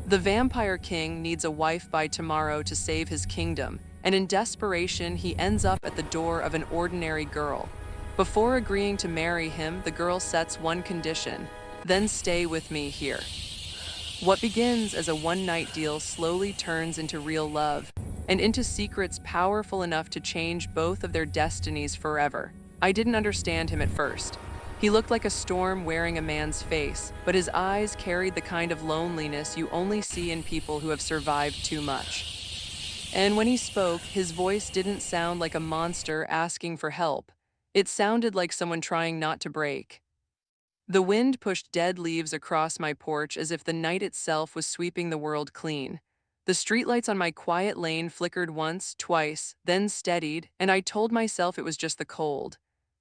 The vampire king needs a wife by tomorrow to save his kingdom, and in desperation, he ends up at the door of an ordinary girl. Before agreeing to marry him, the girl sets one condition: then stay with me here. What begins as a one-night deal slowly turns into real love, and into secrets powerful enough to change both of their destinies forever. I didn't understand him at first. He looked like a storm wearing a man's face, but his eyes carried the kind of loneliness you only see in people who have survived too much. And when he spoke, his voice didn't sound like a monster asking for help. It sounded like someone trying not to break. The wind pushed dead leaves across my porch as if the night itself was sweeping the world clean. The streetlights on my quiet lane flickered once, twice, then steadied, and I told myself it was just the cold.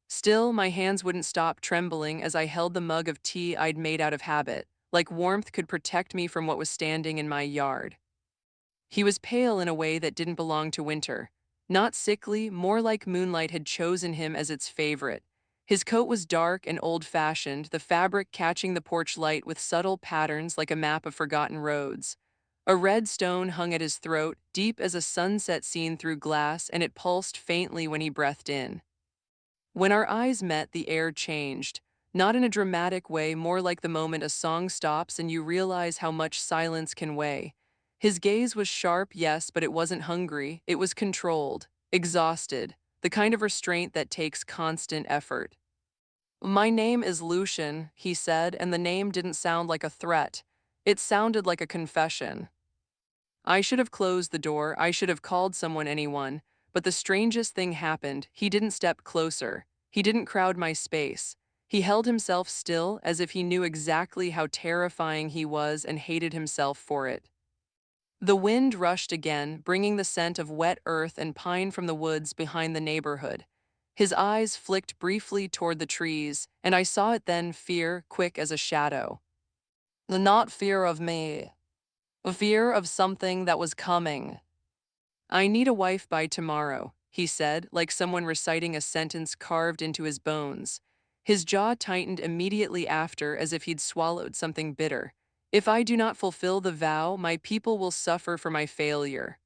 Still, my hands wouldn't stop trembling as I held the mug of tea I'd made out of habit, like warmth could protect me from what was standing in my yard. He was pale in a way that didn't belong to winter. Not sickly, more like moonlight had chosen him as its favorite. His coat was dark and old-fashioned, the fabric catching the porch light with subtle patterns like a map of forgotten roads. A red stone hung at his throat, deep as a sunset seen through glass, and it pulsed faintly when he breathed in. When our eyes met, the air changed. Not in a dramatic way, more like the moment a song stops and you realize how much silence can weigh. His gaze was sharp, yes, but it wasn't hungry. It was controlled, exhausted, the kind of restraint that takes constant effort. "My name is Lucien," he said, and the name didn't sound like a threat. It sounded like a confession. I should have closed the door, I should have called someone, anyone, but the strangest thing happened. He didn't step closer. He didn't crowd my space. He held himself still, as if he knew exactly how terrifying he was and hated himself for it. The wind rushed again, bringing the scent of wet earth and pine from the woods behind the neighborhood. His eyes flicked briefly toward the trees, and I saw it then: fear, quick as a shadow. Not fear of me, fear of something that was coming. "I need a wife by tomorrow," he said, like someone reciting a sentence carved into his bones. His jaw tightened immediately after, as if he'd swallowed something bitter. "If I do not fulfill the vow, my people will suffer for my failure."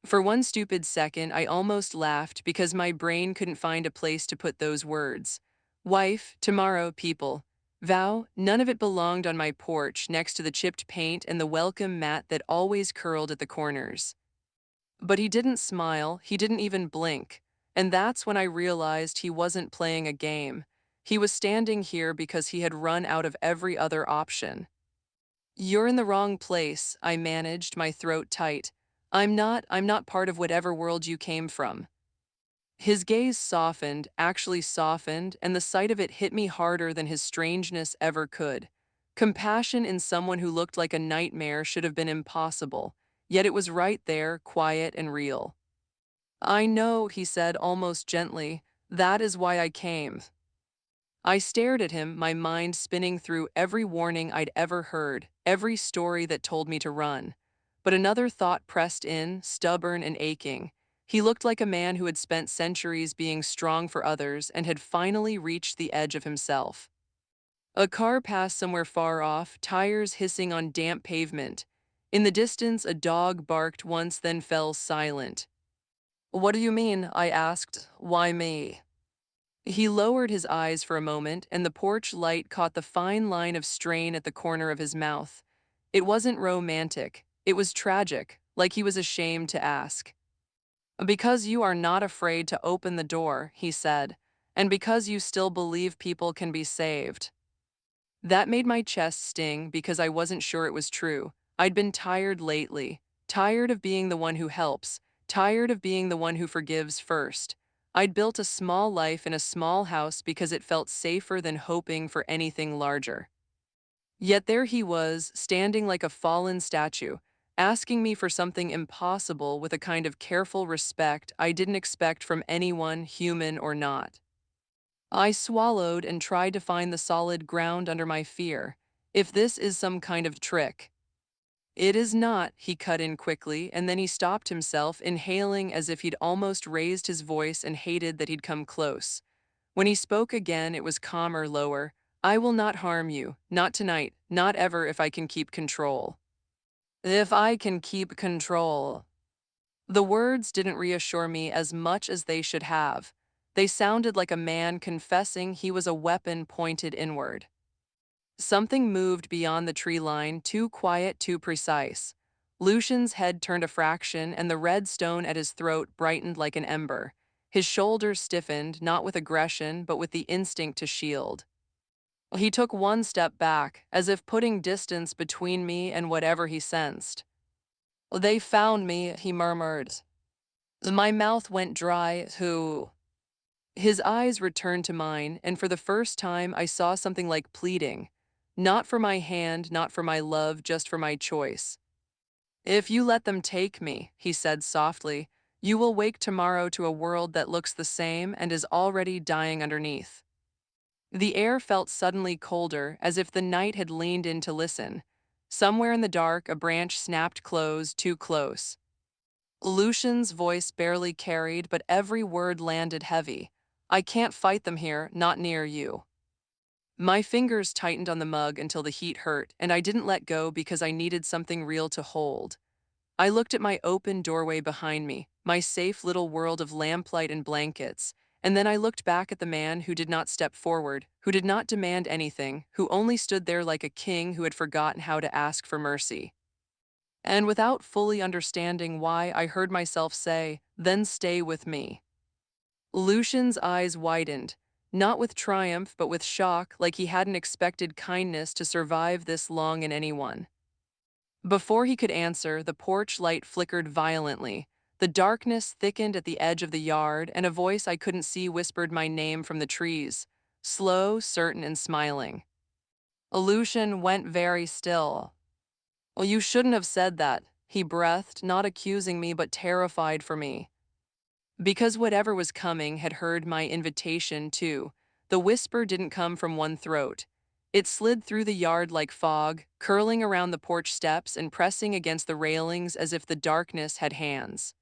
For one stupid second, I almost laughed because my brain couldn't find a place to put those words. Wife, tomorrow, people. Vow, none of it belonged on my porch next to the chipped paint and the welcome mat that always curled at the corners. But he didn't smile, he didn't even blink. And that's when I realized he wasn't playing a game. He was standing here because he had run out of every other option. "You're in the wrong place," I managed, my throat tight. I'm not part of whatever world you came from." His gaze softened, actually softened, and the sight of it hit me harder than his strangeness ever could. Compassion in someone who looked like a nightmare should have been impossible, yet it was right there, quiet and real. "I know," he said almost gently. "That is why I came." I stared at him, my mind spinning through every warning I'd ever heard, every story that told me to run. But another thought pressed in, stubborn and aching. He looked like a man who had spent centuries being strong for others and had finally reached the edge of himself. A car passed somewhere far off, tires hissing on damp pavement. In the distance, a dog barked once, then fell silent. "What do you mean?" I asked. "Why me?" He lowered his eyes for a moment, and the porch light caught the fine line of strain at the corner of his mouth. It wasn't romantic. It was tragic, like he was ashamed to ask. "Because you are not afraid to open the door," he said, "and because you still believe people can be saved." That made my chest sting because I wasn't sure it was true. I'd been tired lately, tired of being the one who helps, tired of being the one who forgives first. I'd built a small life in a small house because it felt safer than hoping for anything larger. Yet there he was, standing like a fallen statue, asking me for something impossible with a kind of careful respect I didn't expect from anyone, human or not. I swallowed and tried to find the solid ground under my fear. "If this is some kind of trick." "It is not," he cut in quickly, and then he stopped himself, inhaling as if he'd almost raised his voice and hated that he'd come close. When he spoke again, it was calmer, lower. "I will not harm you, not tonight, not ever if I can keep control." If I can keep control. The words didn't reassure me as much as they should have. They sounded like a man confessing he was a weapon pointed inward. Something moved beyond the tree line, too quiet, too precise. Lucian's head turned a fraction, and the red stone at his throat brightened like an ember. His shoulders stiffened, not with aggression, but with the instinct to shield. He took one step back, as if putting distance between me and whatever he sensed. They found me, he murmured. My mouth went dry, who? His eyes returned to mine, and for the first time I saw something like pleading. Not for my hand, not for my love, just for my choice. If you let them take me, he said softly, you will wake tomorrow to a world that looks the same and is already dying underneath. The air felt suddenly colder, as if the night had leaned in to listen. Somewhere in the dark, a branch snapped close, too close. Lucian's voice barely carried, but every word landed heavy. I can't fight them here, not near you. My fingers tightened on the mug until the heat hurt, and I didn't let go because I needed something real to hold. I looked at my open doorway behind me, my safe little world of lamplight and blankets, and then I looked back at the man who did not step forward, who did not demand anything, who only stood there like a king who had forgotten how to ask for mercy. And without fully understanding why, I heard myself say, "Then stay with me." Lucian's eyes widened, not with triumph but with shock, like he hadn't expected kindness to survive this long in anyone. Before he could answer, the porch light flickered violently. The darkness thickened at the edge of the yard, and a voice I couldn't see whispered my name from the trees, slow, certain, and smiling. Lucian went very still. "Well, you shouldn't have said that," he breathed, not accusing me but terrified for me. Because whatever was coming had heard my invitation too. The whisper didn't come from one throat. It slid through the yard like fog, curling around the porch steps and pressing against the railings as if the darkness had hands.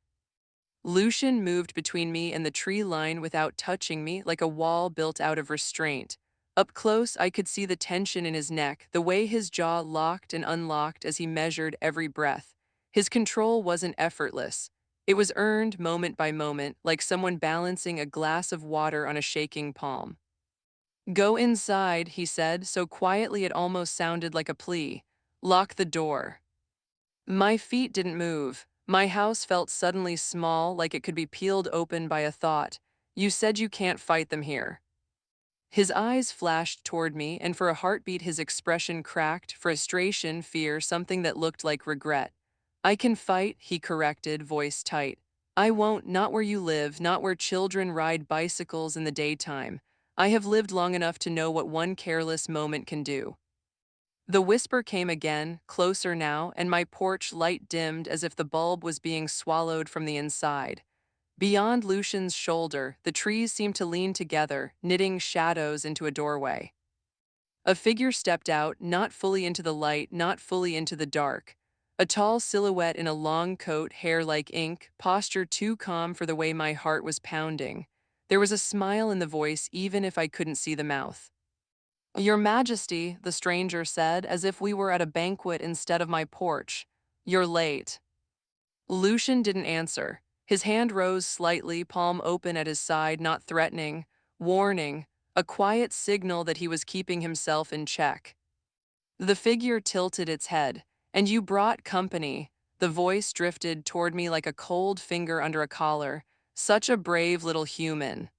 Lucian moved between me and the tree line without touching me, like a wall built out of restraint. Up close, I could see the tension in his neck, the way his jaw locked and unlocked as he measured every breath. His control wasn't effortless. It was earned moment by moment, like someone balancing a glass of water on a shaking palm. "Go inside," he said, so quietly it almost sounded like a plea. "Lock the door." My feet didn't move. My house felt suddenly small, like it could be peeled open by a thought. "You said you can't fight them here." His eyes flashed toward me, and for a heartbeat his expression cracked, frustration, fear, something that looked like regret. "I can fight," he corrected, voice tight. "I won't, not where you live, not where children ride bicycles in the daytime. I have lived long enough to know what one careless moment can do." The whisper came again, closer now, and my porch light dimmed as if the bulb was being swallowed from the inside. Beyond Lucian's shoulder, the trees seemed to lean together, knitting shadows into a doorway. A figure stepped out, not fully into the light, not fully into the dark. A tall silhouette in a long coat, hair like ink, posture too calm for the way my heart was pounding. There was a smile in the voice, even if I couldn't see the mouth. "Your Majesty," the stranger said, as if we were at a banquet instead of my porch. "You're late." Lucian didn't answer. His hand rose slightly, palm open at his side, not threatening, warning, a quiet signal that he was keeping himself in check. The figure tilted its head. "And you brought company." The voice drifted toward me like a cold finger under a collar. "Such a brave little human."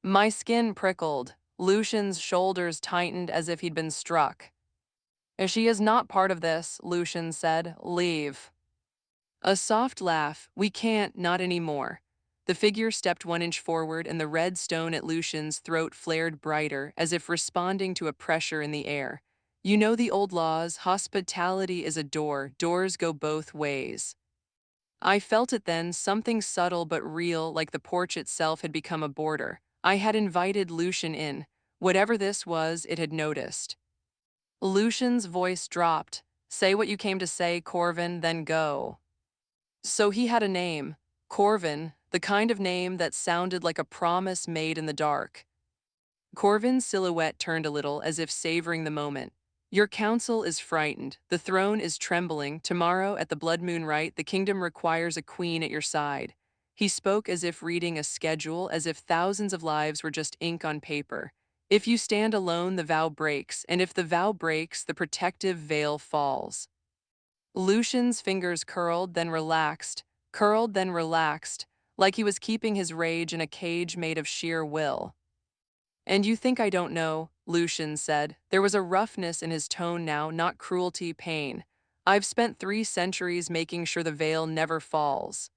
My skin prickled. Lucian's shoulders tightened as if he'd been struck. "She is not part of this," Lucian said. "Leave." A soft laugh. "We can't, not anymore." The figure stepped 1 inch forward, and the red stone at Lucian's throat flared brighter, as if responding to a pressure in the air. "You know the old laws, hospitality is a door, doors go both ways." I felt it then, something subtle but real, like the porch itself had become a border. I had invited Lucian in. Whatever this was, it had noticed. Lucian's voice dropped. "Say what you came to say, Corvin, then go." So he had a name. Corvin, the kind of name that sounded like a promise made in the dark. Corvin's silhouette turned a little, as if savoring the moment. Your council is frightened, the throne is trembling, tomorrow at the blood moon rite the kingdom requires a queen at your side. He spoke as if reading a schedule, as if thousands of lives were just ink on paper. If you stand alone, the vow breaks, and if the vow breaks, the protective veil falls. Lucian's fingers curled, then relaxed, like he was keeping his rage in a cage made of sheer will. And you think I don't know, Lucien said. There was a roughness in his tone now, not cruelty, pain. I've spent 3 centuries making sure the veil never falls.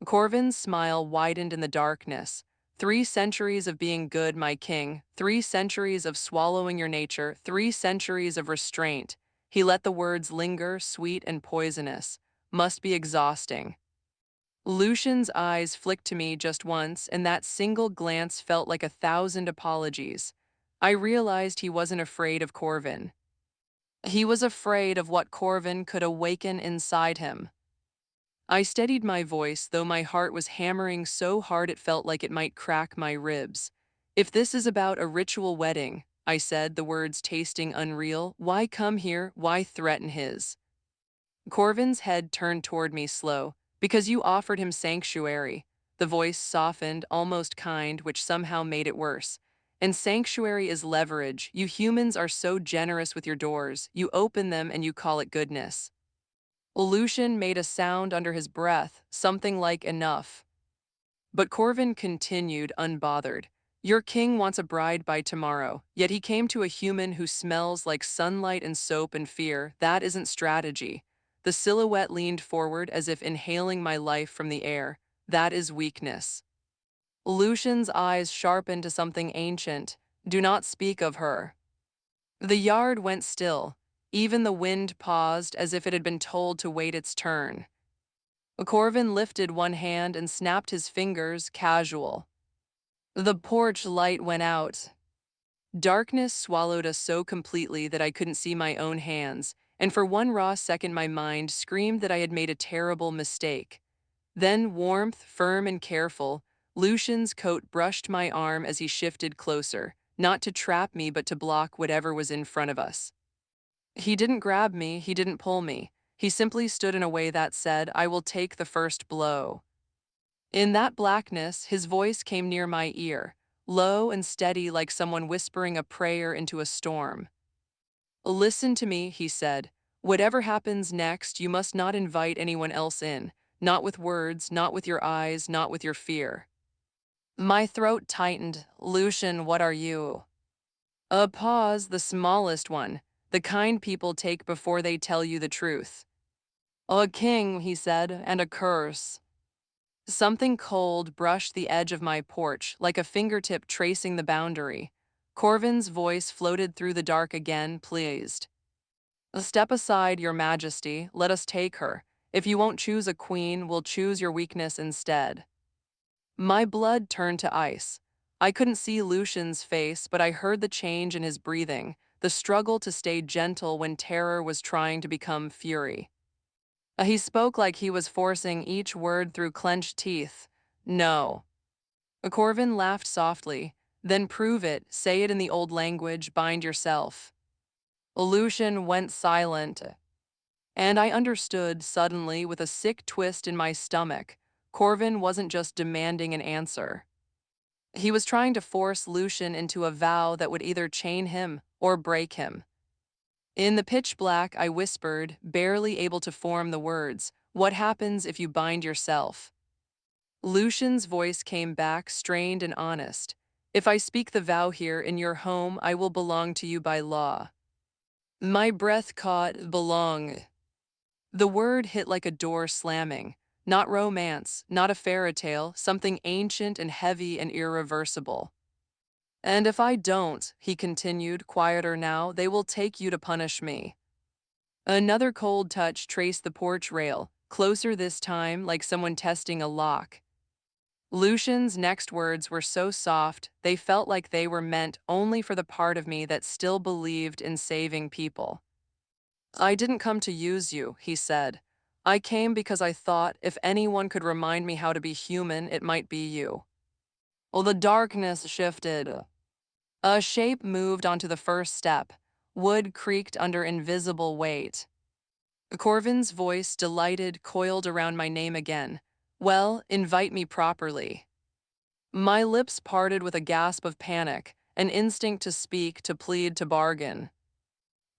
Corvin's smile widened in the darkness. 3 centuries of being good, my king. 3 centuries of swallowing your nature. 3 centuries of restraint. He let the words linger, sweet and poisonous. Must be exhausting. Lucian's eyes flicked to me just once, and that single glance felt like 1,000 apologies. I realized he wasn't afraid of Corvin. He was afraid of what Corvin could awaken inside him. I steadied my voice, though my heart was hammering so hard it felt like it might crack my ribs. If this is about a ritual wedding, I said, the words tasting unreal, why come here, why threaten his? Corvin's head turned toward me slow. Because you offered him sanctuary. The voice softened, almost kind, which somehow made it worse. And sanctuary is leverage. You humans are so generous with your doors. You open them and you call it goodness. Lucien made a sound under his breath, something like enough. But Corvin continued, unbothered. Your king wants a bride by tomorrow, yet he came to a human who smells like sunlight and soap and fear. That isn't strategy. The silhouette leaned forward as if inhaling my life from the air. That is weakness. Lucian's eyes sharpened to something ancient. Do not speak of her. The yard went still. Even the wind paused as if it had been told to wait its turn. Corvin lifted one hand and snapped his fingers, casual. The porch light went out. Darkness swallowed us so completely that I couldn't see my own hands, and for one raw second my mind screamed that I had made a terrible mistake. Then warmth, firm and careful, Lucian's coat brushed my arm as he shifted closer, not to trap me but to block whatever was in front of us. He didn't grab me, he didn't pull me. He simply stood in a way that said, I will take the first blow. In that blackness, his voice came near my ear, low and steady like someone whispering a prayer into a storm. Listen to me, he said. Whatever happens next, you must not invite anyone else in. Not with words, not with your eyes, not with your fear. My throat tightened. Lucien, what are you? A pause, the smallest one, the kind people take before they tell you the truth. A king, he said, and a curse. Something cold brushed the edge of my porch, like a fingertip tracing the boundary. Corvin's voice floated through the dark again, pleased. Step aside, your majesty, let us take her. If you won't choose a queen, we'll choose your weakness instead. My blood turned to ice. I couldn't see Lucian's face, but I heard the change in his breathing, the struggle to stay gentle when terror was trying to become fury. He spoke like he was forcing each word through clenched teeth. No. Corvin laughed softly. Then prove it, say it in the old language, bind yourself. Lucien went silent, and I understood suddenly with a sick twist in my stomach. Corvin wasn't just demanding an answer. He was trying to force Lucien into a vow that would either chain him or break him. In the pitch black, I whispered, barely able to form the words, what happens if you bind yourself? Lucian's voice came back, strained and honest. If I speak the vow here in your home, I will belong to you by law. My breath caught belong. The word hit like a door slamming. Not romance, not a fairy tale, something ancient and heavy and irreversible. And if I don't, he continued, quieter now, they will take you to punish me. Another cold touch traced the porch rail, closer this time, like someone testing a lock. Lucian's next words were so soft, they felt like they were meant only for the part of me that still believed in saving people. I didn't come to use you, he said. I came because I thought if anyone could remind me how to be human, it might be you. Well, the darkness shifted. A shape moved onto the first step. Wood creaked under invisible weight. Corvin's voice, delighted, coiled around my name again. Well, invite me properly. My lips parted with a gasp of panic, an instinct to speak, to plead, to bargain.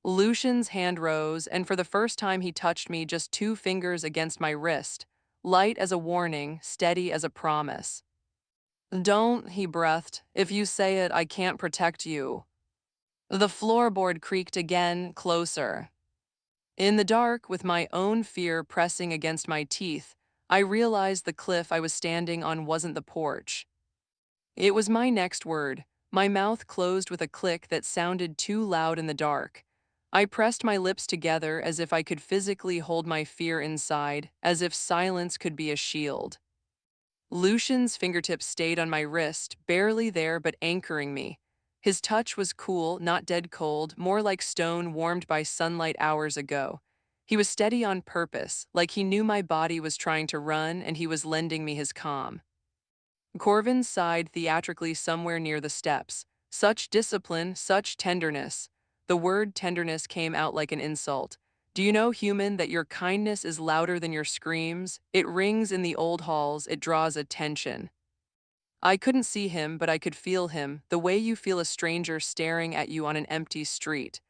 Lucian's hand rose, and for the first time he touched me, just 2 fingers against my wrist, light as a warning, steady as a promise. Don't, he breathed. If you say it, I can't protect you. The floorboard creaked again, closer. In the dark, with my own fear pressing against my teeth, I realized the cliff I was standing on wasn't the porch. It was my next word. My mouth closed with a click that sounded too loud in the dark. I pressed my lips together as if I could physically hold my fear inside, as if silence could be a shield. Lucian's fingertips stayed on my wrist, barely there but anchoring me. His touch was cool, not dead cold, more like stone warmed by sunlight hours ago. He was steady on purpose, like he knew my body was trying to run and he was lending me his calm. Corvin sighed theatrically somewhere near the steps. Such discipline, such tenderness. The word tenderness came out like an insult. Do you know, human, that your kindness is louder than your screams? It rings in the old halls, it draws attention. I couldn't see him, but I could feel him, the way you feel a stranger staring at you on an empty street.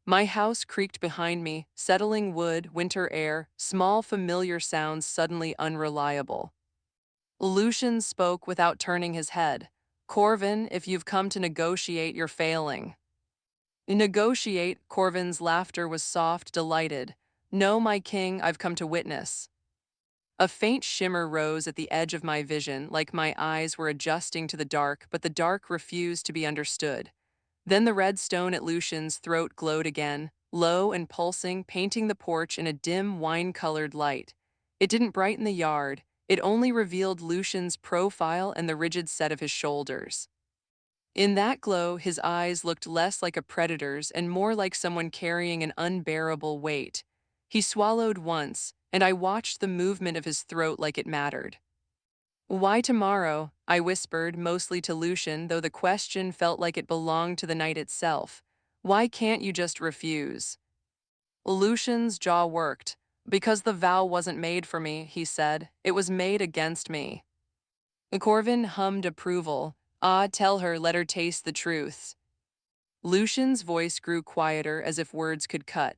My house creaked behind me, settling wood, winter air, small familiar sounds suddenly unreliable. Lucian spoke without turning his head. Corvin, if you've come to negotiate, you're failing. Negotiate, Corvin's laughter was soft, delighted. No, my king, I've come to witness. A faint shimmer rose at the edge of my vision, like my eyes were adjusting to the dark, but the dark refused to be understood. Then the red stone at Lucian's throat glowed again, low and pulsing, painting the porch in a dim, wine-colored light. It didn't brighten the yard, it only revealed Lucian's profile and the rigid set of his shoulders. In that glow, his eyes looked less like a predator's and more like someone carrying an unbearable weight. He swallowed once, and I watched the movement of his throat like it mattered. Why tomorrow? I whispered, mostly to Lucian, though the question felt like it belonged to the night itself. Why can't you just refuse? Lucian's jaw worked. Because the vow wasn't made for me, he said. It was made against me. Corvin hummed approval. Ah, tell her, let her taste the truth. Lucian's voice grew quieter, as if words could cut.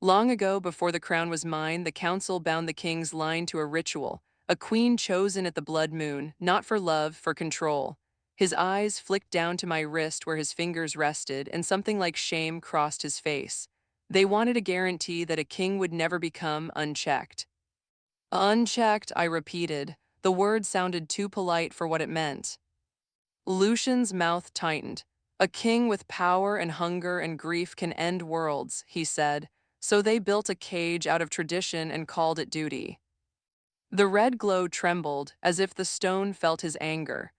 Long ago, before the crown was mine, the council bound the king's line to a ritual, a queen chosen at the blood moon, not for love, for control. His eyes flicked down to my wrist where his fingers rested, and something like shame crossed his face. They wanted a guarantee that a king would never become unchecked. Unchecked, I repeated. The word sounded too polite for what it meant. Lucian's mouth tightened. A king with power and hunger and grief can end worlds, he said, so they built a cage out of tradition and called it duty. The red glow trembled, as if the stone felt his anger.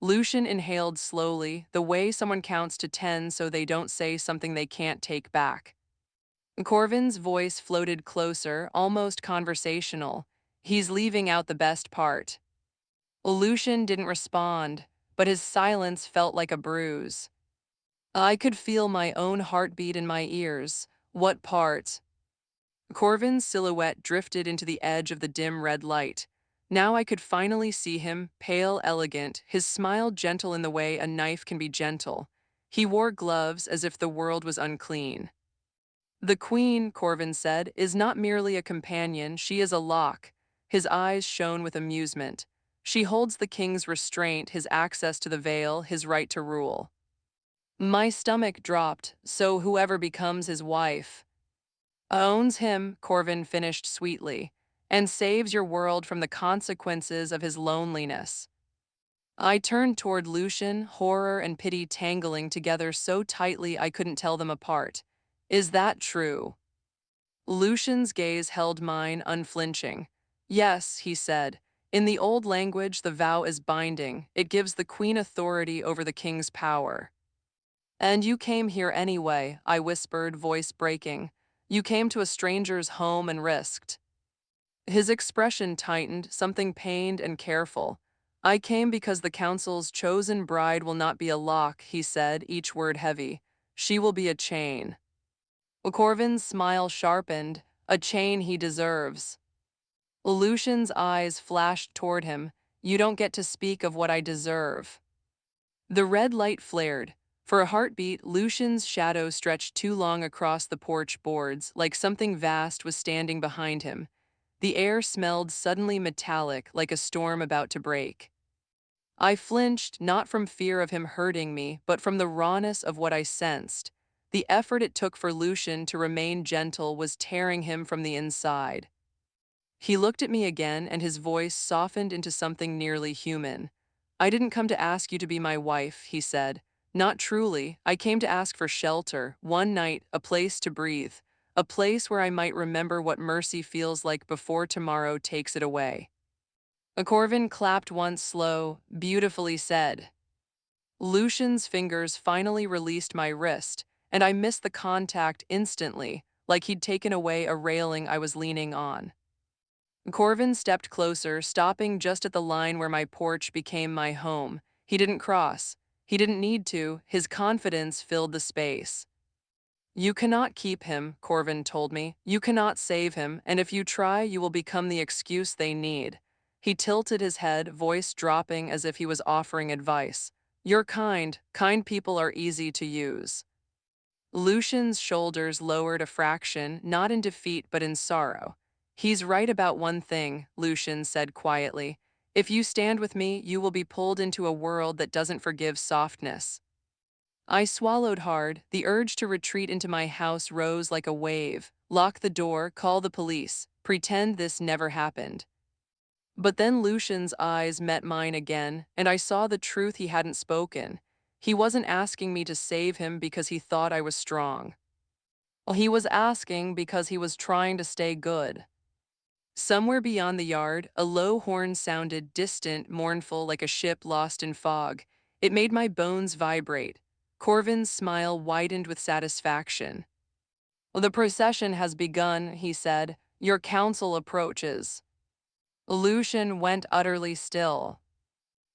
Lucian inhaled slowly, the way someone counts to 10 so they don't say something they can't take back. Corvin's voice floated closer, almost conversational. He's leaving out the best part. Lucian didn't respond, but his silence felt like a bruise. I could feel my own heartbeat in my ears. What part? Corvin's silhouette drifted into the edge of the dim red light. Now I could finally see him, pale, elegant, his smile gentle in the way a knife can be gentle. He wore gloves as if the world was unclean. The queen, Corvin said, is not merely a companion, she is a lock. His eyes shone with amusement. She holds the king's restraint, his access to the veil, his right to rule. My stomach dropped, so whoever becomes his wife owns him, Corvin finished sweetly, and saves your world from the consequences of his loneliness. I turned toward Lucian, horror and pity tangling together so tightly I couldn't tell them apart. Is that true? Lucian's gaze held mine, unflinching. Yes, he said. In the old language, the vow is binding. It gives the queen authority over the king's power. And you came here anyway, I whispered, voice breaking. You came to a stranger's home and risked. His expression tightened, something pained and careful. I came because the council's chosen bride will not be a lock, he said, each word heavy. She will be a chain. Corvin's smile sharpened, a chain he deserves. Lucian's eyes flashed toward him. You don't get to speak of what I deserve. The red light flared. For a heartbeat, Lucian's shadow stretched too long across the porch boards, like something vast was standing behind him. The air smelled suddenly metallic, like a storm about to break. I flinched, not from fear of him hurting me, but from the rawness of what I sensed. The effort it took for Lucian to remain gentle was tearing him from the inside. He looked at me again, and his voice softened into something nearly human. I didn't come to ask you to be my wife, he said. Not truly. I came to ask for shelter, one night, a place to breathe, a place where I might remember what mercy feels like before tomorrow takes it away. Corvin clapped once slow, beautifully said. Lucian's fingers finally released my wrist, and I missed the contact instantly, like he'd taken away a railing I was leaning on. Corvin stepped closer, stopping just at the line where my porch became my home. He didn't cross. He didn't need to. His confidence filled the space. You cannot keep him, Corvin told me. You cannot save him, and if you try, you will become the excuse they need. He tilted his head, voice dropping as if he was offering advice. You're kind. Kind people are easy to use. Lucian's shoulders lowered a fraction, not in defeat but in sorrow. He's right about one thing, Lucien said quietly. If you stand with me, you will be pulled into a world that doesn't forgive softness. I swallowed hard. The urge to retreat into my house rose like a wave. Lock the door, call the police, pretend this never happened. But then Lucian's eyes met mine again, and I saw the truth he hadn't spoken. He wasn't asking me to save him because he thought I was strong. Well, he was asking because he was trying to stay good. Somewhere beyond the yard, a low horn sounded distant, mournful, like a ship lost in fog. It made my bones vibrate. Corvin's smile widened with satisfaction. "Well, the procession has begun," he said. "Your council approaches." Lucian went utterly still.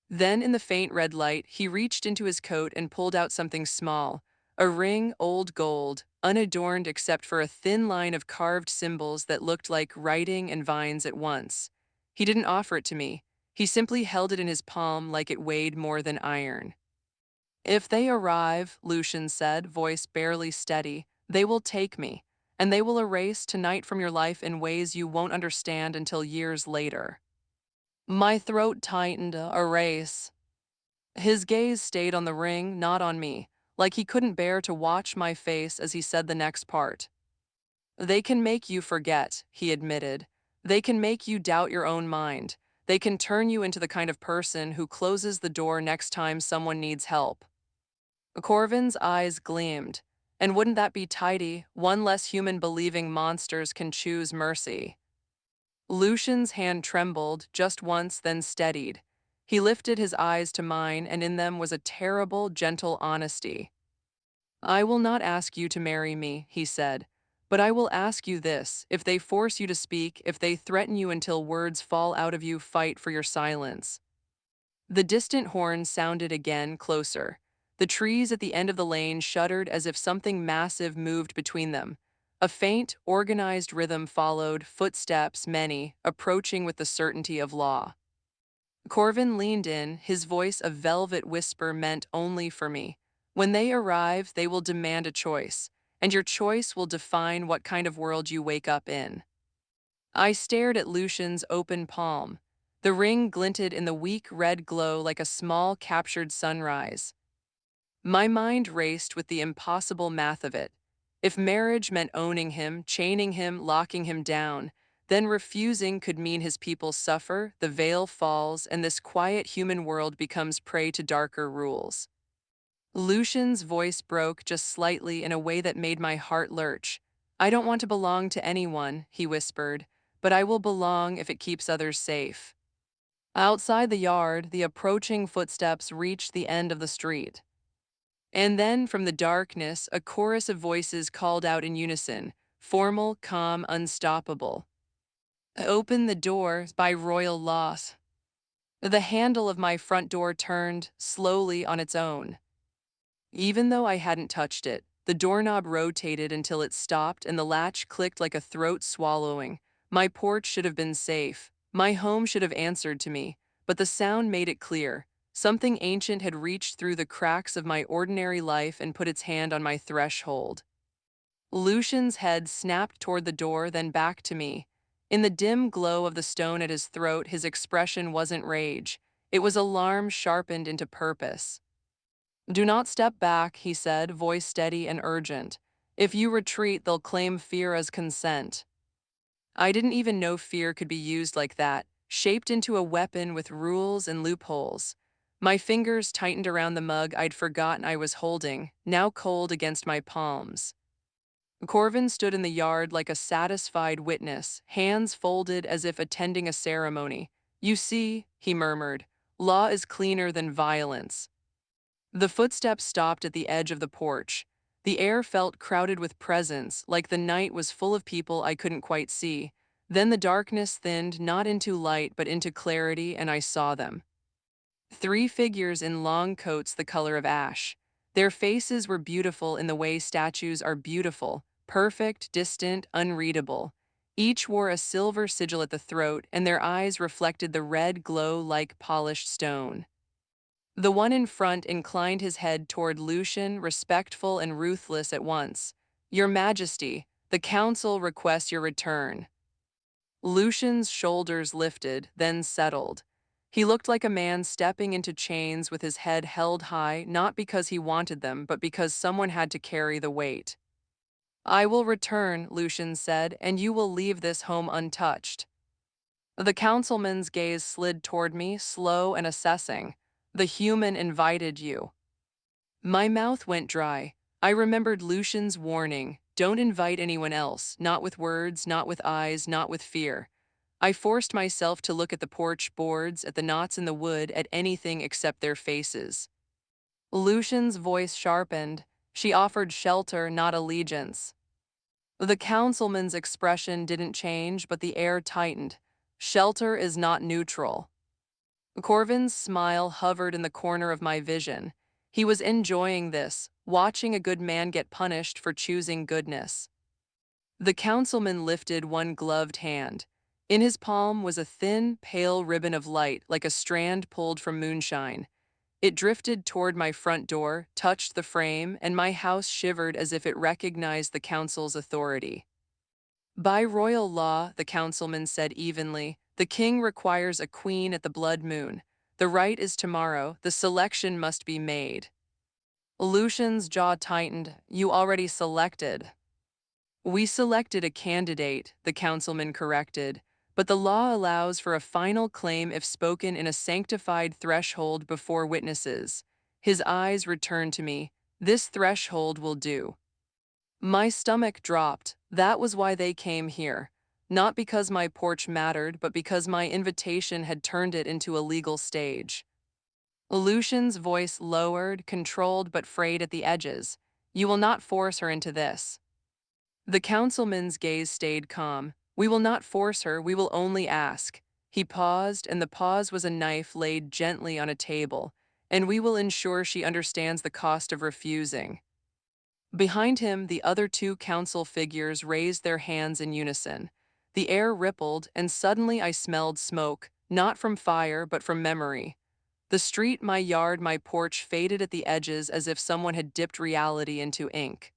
Then, in the faint red light, he reached into his coat and pulled out something small, a ring, old gold, unadorned except for a thin line of carved symbols that looked like writing and vines at once. He didn't offer it to me. He simply held it in his palm like it weighed more than iron. If they arrive, Lucian said, voice barely steady, they will take me, and they will erase tonight from your life in ways you won't understand until years later. My throat tightened, erase. His gaze stayed on the ring, not on me, like he couldn't bear to watch my face as he said the next part. They can make you forget, he admitted. They can make you doubt your own mind. They can turn you into the kind of person who closes the door next time someone needs help. Corvin's eyes gleamed. And wouldn't that be tidy? One less human believing monsters can choose mercy. Lucian's hand trembled, just once, then steadied. He lifted his eyes to mine, and in them was a terrible, gentle honesty. I will not ask you to marry me, he said, but I will ask you this. If they force you to speak, if they threaten you until words fall out of you, fight for your silence. The distant horn sounded again, closer. The trees at the end of the lane shuddered as if something massive moved between them. A faint, organized rhythm followed, footsteps, many, approaching with the certainty of law. Corvin leaned in, his voice a velvet whisper meant only for me. When they arrive, they will demand a choice, and your choice will define what kind of world you wake up in. I stared at Lucian's open palm. The ring glinted in the weak red glow like a small captured sunrise. My mind raced with the impossible math of it. If marriage meant owning him, chaining him, locking him down, then refusing could mean his people suffer, the veil falls, and this quiet human world becomes prey to darker rules. Lucian's voice broke just slightly in a way that made my heart lurch. I don't want to belong to anyone, he whispered, but I will belong if it keeps others safe. Outside the yard, the approaching footsteps reached the end of the street. And then, from the darkness, a chorus of voices called out in unison, formal, calm, unstoppable. Open the door by royal law. The handle of my front door turned, slowly on its own. Even though I hadn't touched it, The doorknob rotated until it stopped and the latch clicked like a throat swallowing. My porch should have been safe. My home should have answered to me, but the sound made it clear. Something ancient had reached through the cracks of my ordinary life and put its hand on my threshold. Lucian's head snapped toward the door, then back to me. In the dim glow of the stone at his throat, his expression wasn't rage. It was alarm sharpened into purpose. "Do not step back," he said, voice steady and urgent. "If you retreat, they'll claim fear as consent." I didn't even know fear could be used like that, shaped into a weapon with rules and loopholes. My fingers tightened around the mug I'd forgotten I was holding, now cold against my palms. Corvin stood in the yard like a satisfied witness, hands folded as if attending a ceremony. "You see," he murmured, "law is cleaner than violence." The footsteps stopped at the edge of the porch. The air felt crowded with presence, like the night was full of people I couldn't quite see. Then the darkness thinned, not into light but into clarity, and I saw them. Three figures in long coats the color of ash. Their faces were beautiful in the way statues are beautiful, perfect, distant, unreadable. Each wore a silver sigil at the throat, and their eyes reflected the red glow like polished stone. The one in front inclined his head toward Lucien, respectful and ruthless at once. "Your Majesty, the Council requests your return." Lucian's shoulders lifted, then settled. He looked like a man stepping into chains with his head held high, not because he wanted them, but because someone had to carry the weight. "I will return," Lucien said, "and you will leave this home untouched." The councilman's gaze slid toward me, slow and assessing. "The human invited you." My mouth went dry. I remembered Lucian's warning: don't invite anyone else, not with words, not with eyes, not with fear. I forced myself to look at the porch boards, at the knots in the wood, at anything except their faces. Lucian's voice sharpened. She offered shelter, not allegiance. The councilman's expression didn't change, but the air tightened. "Shelter is not neutral." Corvin's smile hovered in the corner of my vision. He was enjoying this, watching a good man get punished for choosing goodness. The councilman lifted one gloved hand. In his palm was a thin, pale ribbon of light, like a strand pulled from moonshine. It drifted toward my front door, touched the frame, and my house shivered as if it recognized the council's authority. "By royal law," the councilman said evenly, "the king requires a queen at the blood moon. The rite is tomorrow. The selection must be made." Lucian's jaw tightened. "You already selected." "We selected a candidate," the councilman corrected, "but the law allows for a final claim if spoken in a sanctified threshold before witnesses." His eyes returned to me. "This threshold will do." My stomach dropped. That was why they came here. Not because my porch mattered, but because my invitation had turned it into a legal stage. Lucian's voice lowered, controlled but frayed at the edges. "You will not force her into this." The councilman's gaze stayed calm. "We will not force her, we will only ask." He paused, and the pause was a knife laid gently on a table. "And we will ensure she understands the cost of refusing." Behind him, the other two council figures raised their hands in unison. The air rippled, and suddenly I smelled smoke, not from fire, but from memory. The street, my yard, my porch faded at the edges as if someone had dipped reality into ink.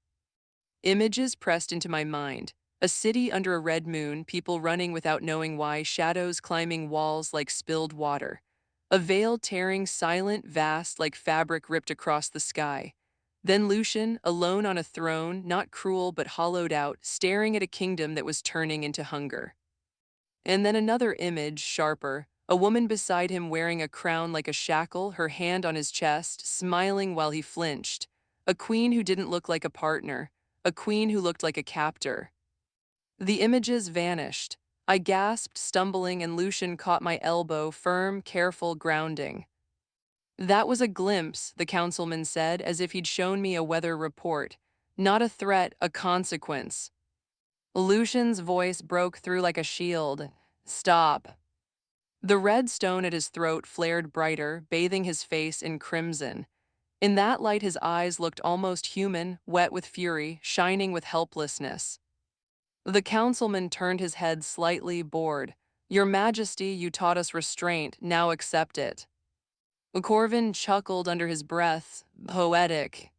Images pressed into my mind. A city under a red moon, people running without knowing why, shadows climbing walls like spilled water. A veil tearing, silent, vast, like fabric ripped across the sky. Then Lucian, alone on a throne, not cruel but hollowed out, staring at a kingdom that was turning into hunger. And then another image, sharper, a woman beside him wearing a crown like a shackle, her hand on his chest, smiling while he flinched. A queen who didn't look like a partner, a queen who looked like a captor. The images vanished. I gasped, stumbling, and Lucian caught my elbow, firm, careful, grounding. "That was a glimpse," the councilman said, as if he'd shown me a weather report. "Not a threat, a consequence." Lucian's voice broke through like a shield. "Stop." The red stone at his throat flared brighter, bathing his face in crimson. In that light his eyes looked almost human, wet with fury, shining with helplessness. The councilman turned his head slightly, bored. "Your Majesty, you taught us restraint, now accept it." Corvin chuckled under his breath. "Poetic."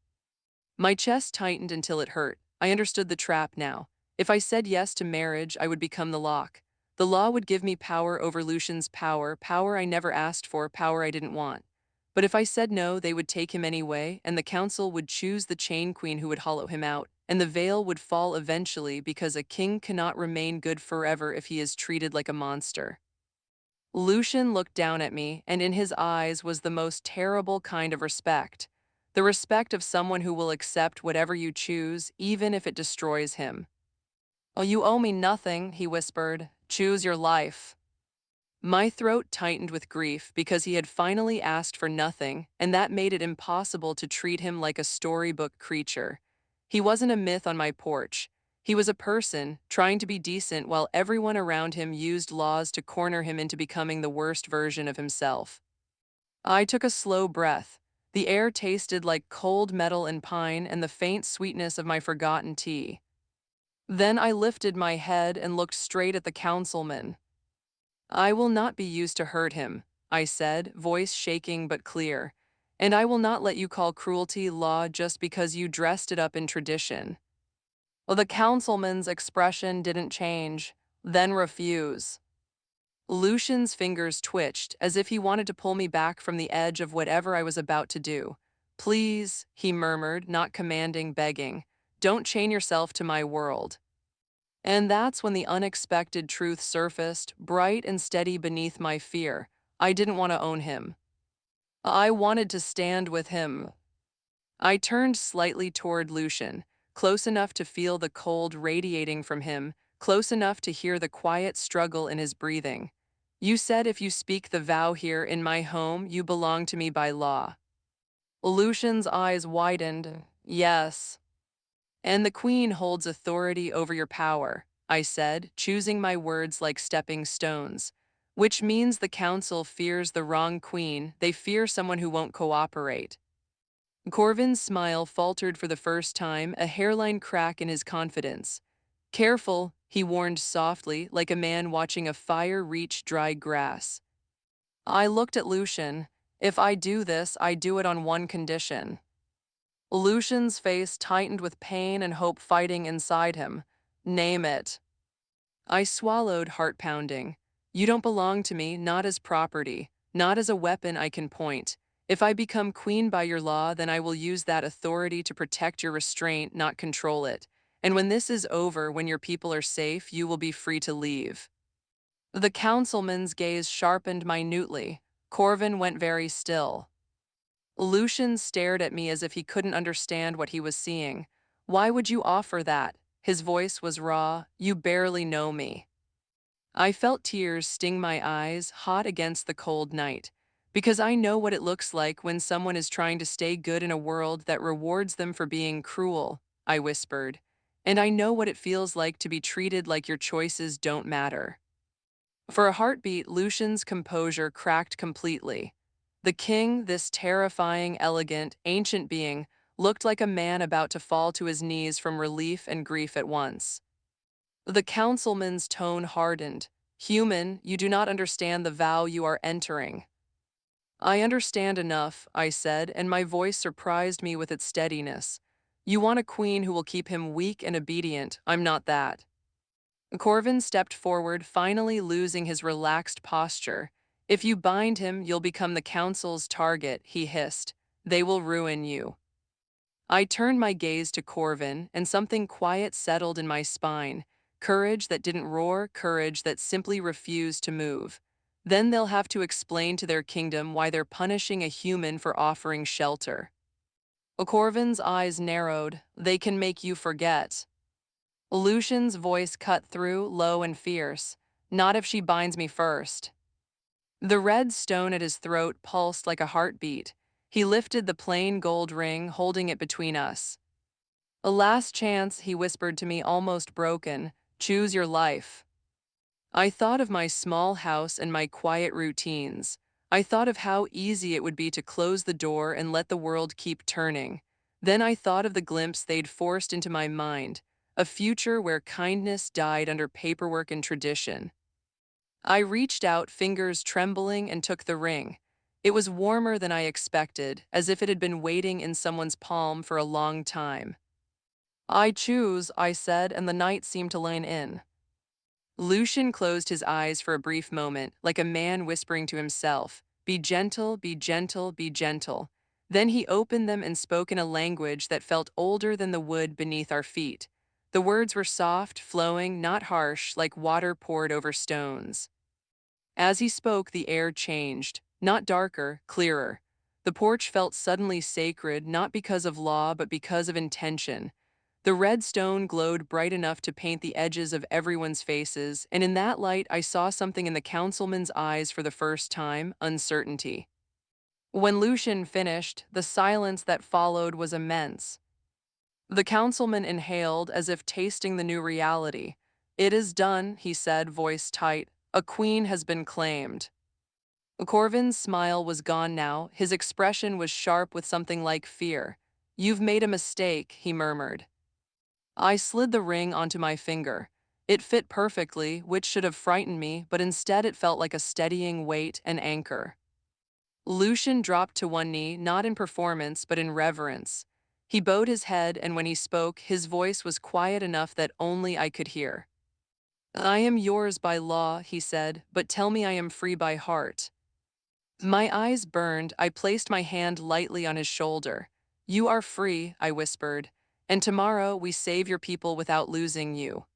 My chest tightened until it hurt. I understood the trap now. If I said yes to marriage, I would become the lock. The law would give me power over Lucian's power, power I never asked for, power I didn't want. But if I said no, they would take him anyway, and the council would choose the chain queen who would hollow him out, and the veil would fall eventually because a king cannot remain good forever if he is treated like a monster. Lucian looked down at me, and in his eyes was the most terrible kind of respect. The respect of someone who will accept whatever you choose, even if it destroys him. "Oh, you owe me nothing," he whispered. "Choose your life." My throat tightened with grief because he had finally asked for nothing, and that made it impossible to treat him like a storybook creature. He wasn't a myth on my porch. He was a person, trying to be decent while everyone around him used laws to corner him into becoming the worst version of himself. I took a slow breath. The air tasted like cold metal and pine and the faint sweetness of my forgotten tea. Then I lifted my head and looked straight at the councilman. "I will not be used to hurt him," I said, voice shaking but clear. "And I will not let you call cruelty law just because you dressed it up in tradition." Well, the councilman's expression didn't change. "Then refuse." Lucian's fingers twitched as if he wanted to pull me back from the edge of whatever I was about to do. "Please," he murmured, not commanding, begging. "Don't chain yourself to my world." And that's when the unexpected truth surfaced, bright and steady beneath my fear. I didn't want to own him. I wanted to stand with him. I turned slightly toward Lucien, close enough to feel the cold radiating from him, close enough to hear the quiet struggle in his breathing. "You said if you speak the vow here in my home, you belong to me by law." Lucien's eyes widened. "Yes." "And the queen holds authority over your power," I said, choosing my words like stepping stones. "Which means the council fears the wrong queen, they fear someone who won't cooperate." Corvin's smile faltered for the first time, a hairline crack in his confidence. "Careful," he warned softly, like a man watching a fire reach dry grass. I looked at Lucien. "If I do this, I do it on one condition." Lucian's face tightened with pain and hope fighting inside him. "Name it." I swallowed, heart pounding. "You don't belong to me, not as property, not as a weapon I can point. If I become queen by your law, then I will use that authority to protect your restraint, not control it. And when this is over, when your people are safe, you will be free to leave." The councilman's gaze sharpened minutely. Corvin went very still. Lucien stared at me as if he couldn't understand what he was seeing. "Why would you offer that?" His voice was raw. "You barely know me." I felt tears sting my eyes, hot against the cold night. "Because I know what it looks like when someone is trying to stay good in a world that rewards them for being cruel," I whispered. "And I know what it feels like to be treated like your choices don't matter." For a heartbeat, Lucian's composure cracked completely. The king, this terrifying, elegant, ancient being, looked like a man about to fall to his knees from relief and grief at once. The councilman's tone hardened. "Human, you do not understand the vow you are entering." "I understand enough," I said, and my voice surprised me with its steadiness. "You want a queen who will keep him weak and obedient. I'm not that." Corvin stepped forward, finally losing his relaxed posture. "If you bind him, you'll become the council's target," he hissed. "They will ruin you." I turned my gaze to Corvin, and something quiet settled in my spine. Courage that didn't roar, courage that simply refused to move. Then they'll have to explain to their kingdom why they're punishing a human for offering shelter. Corvin's eyes narrowed. "They can make you forget." Lucian's voice cut through, low and fierce. "Not if she binds me first." The red stone at his throat pulsed like a heartbeat. He lifted the plain gold ring, holding it between us. "A last chance," he whispered to me, almost broken. "Choose your life." I thought of my small house and my quiet routines. I thought of how easy it would be to close the door and let the world keep turning. Then I thought of the glimpse they'd forced into my mind, a future where kindness died under paperwork and tradition. I reached out, fingers trembling, and took the ring. It was warmer than I expected, as if it had been waiting in someone's palm for a long time. I choose, I said, and the night seemed to lean in. Lucien closed his eyes for a brief moment, like a man whispering to himself, "Be gentle, be gentle, be gentle." Then he opened them and spoke in a language that felt older than the wood beneath our feet. The words were soft, flowing, not harsh, like water poured over stones. As he spoke, the air changed, not darker, clearer. The porch felt suddenly sacred, not because of law, but because of intention. The red stone glowed bright enough to paint the edges of everyone's faces, and in that light I saw something in the councilman's eyes for the first time: uncertainty. When Lucien finished, the silence that followed was immense. The councilman inhaled as if tasting the new reality. "It is done," he said, voice tight. "A queen has been claimed." Corvin's smile was gone now. His expression was sharp with something like fear. "You've made a mistake," he murmured. I slid the ring onto my finger. It fit perfectly, which should have frightened me, but instead it felt like a steadying weight and anchor. Lucien dropped to one knee, not in performance, but in reverence. He bowed his head, and when he spoke, his voice was quiet enough that only I could hear. "I am yours by law," he said, "but tell me I am free by heart." My eyes burned. I placed my hand lightly on his shoulder. "You are free," I whispered, "and tomorrow we save your people without losing you."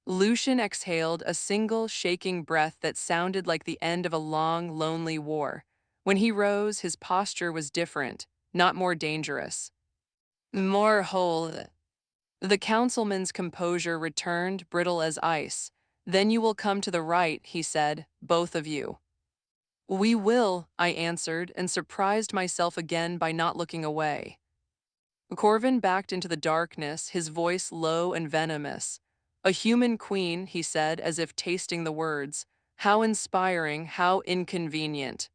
Lucien exhaled, a single, shaking breath that sounded like the end of a long, lonely war. When he rose, his posture was different, not more dangerous. "More whole." The councilman's composure returned, brittle as ice. "Then you will come to the right," he said, "both of you." "We will," I answered, and surprised myself again by not looking away. Corvin backed into the darkness, his voice low and venomous. "A human queen," he said, as if tasting the words. "How inspiring, how inconvenient."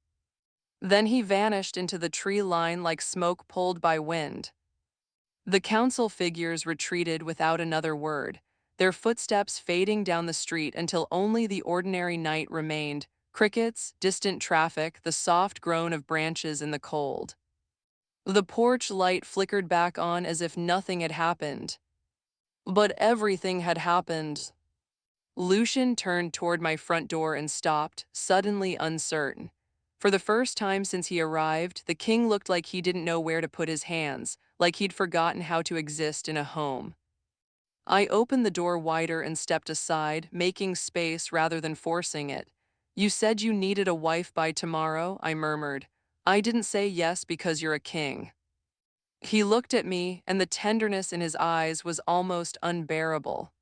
Then he vanished into the tree line like smoke pulled by wind. The council figures retreated without another word, their footsteps fading down the street until only the ordinary night remained: crickets, distant traffic, the soft groan of branches in the cold. The porch light flickered back on as if nothing had happened. But everything had happened. Lucien turned toward my front door and stopped, suddenly uncertain. For the first time since he arrived, the king looked like he didn't know where to put his hands, like he'd forgotten how to exist in a home. I opened the door wider and stepped aside, making space rather than forcing it. "You said you needed a wife by tomorrow," I murmured. "I didn't say yes because you're a king." He looked at me, and the tenderness in his eyes was almost unbearable.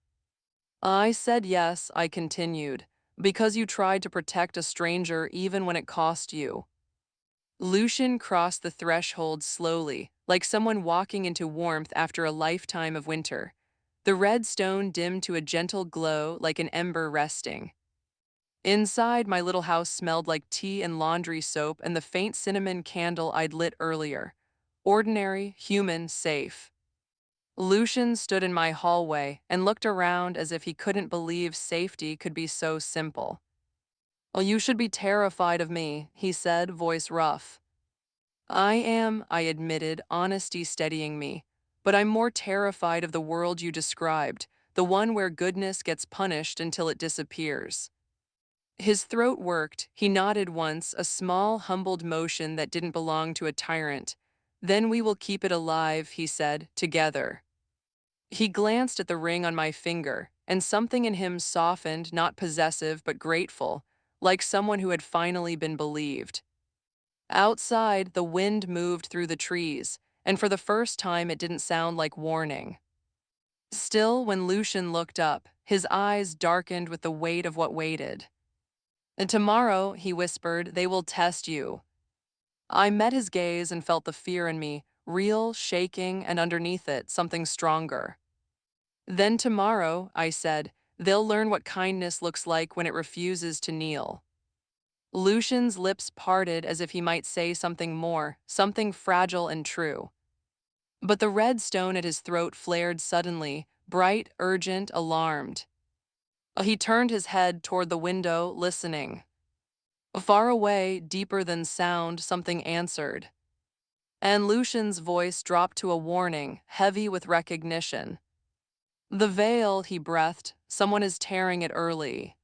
"I said yes," I continued, "because you tried to protect a stranger even when it cost you." Lucien crossed the threshold slowly, like someone walking into warmth after a lifetime of winter. The red stone dimmed to a gentle glow like an ember resting. Inside, my little house smelled like tea and laundry soap and the faint cinnamon candle I'd lit earlier. Ordinary, human, safe. Lucien stood in my hallway and looked around as if he couldn't believe safety could be so simple. "Oh, you should be terrified of me," he said, voice rough. "I am," I admitted, honesty steadying me. "But I'm more terrified of the world you described, the one where goodness gets punished until it disappears." His throat worked. He nodded once, a small, humbled motion that didn't belong to a tyrant. "Then we will keep it alive," he said, "together." He glanced at the ring on my finger, and something in him softened, not possessive but grateful, like someone who had finally been believed. Outside, the wind moved through the trees, and for the first time it didn't sound like warning. Still, when Lucien looked up, his eyes darkened with the weight of what waited. "And tomorrow," he whispered, "they will test you." I met his gaze and felt the fear in me, real, shaking, and underneath it, something stronger. "Then tomorrow," I said, "they'll learn what kindness looks like when it refuses to kneel." Lucian's lips parted as if he might say something more, something fragile and true. But the red stone at his throat flared suddenly, bright, urgent, alarmed. He turned his head toward the window, listening. Far away, deeper than sound, something answered. And Lucian's voice dropped to a warning, heavy with recognition. "The veil," he breathed. "Someone is tearing it early."